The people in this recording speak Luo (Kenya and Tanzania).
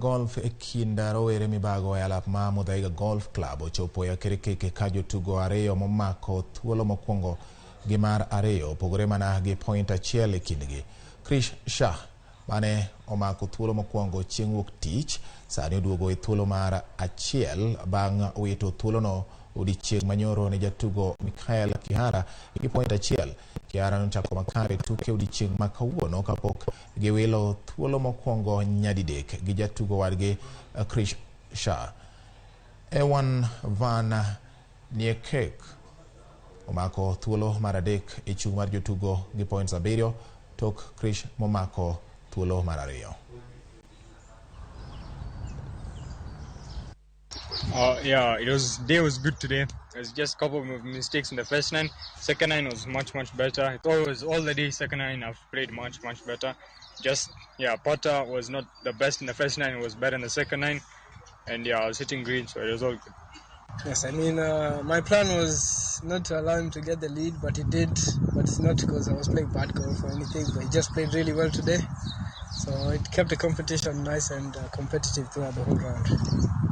Golf e kind rowere mibago e alap ma Muthaiga Golf Club ochopo ya kirikeke ka jotugo ariyo momako thuolo mokwongo gi mar ariyo pogore mana gi point achiel e kindgi. Krish Shah mane omako thuolo mokwongo chieng' wuok tich sani oduogo e thuolo mar achiel bang' wito thuolono odiochieng' manyoro ne jatugo Mikhael Kihara gi point achiel. Kihara nochako makare tuke odiochieng' ma kawuono kapok giwilo thuolo mokwongo nyadidek gi jatugo wadgi Krish Shah. Ewan Van Niekek omako thuolo mar adek e chung' mar jotugo gi points 7 tok Krish momako thuolo mar ariyo. Yeah, day was good today. It was just a couple of mistakes in the first 9. Second 9 was much better. It was all the day. Second 9 I've played much better. Just putter was not the best in the first 9. It was better in the second 9, and I was hitting green, so it was all good. Yes, I mean my plan was not to allow him to get the lead, but he did. But it's not because I was playing bad golf or anything. But he just played really well today, so it kept the competition nice and competitive throughout the whole round.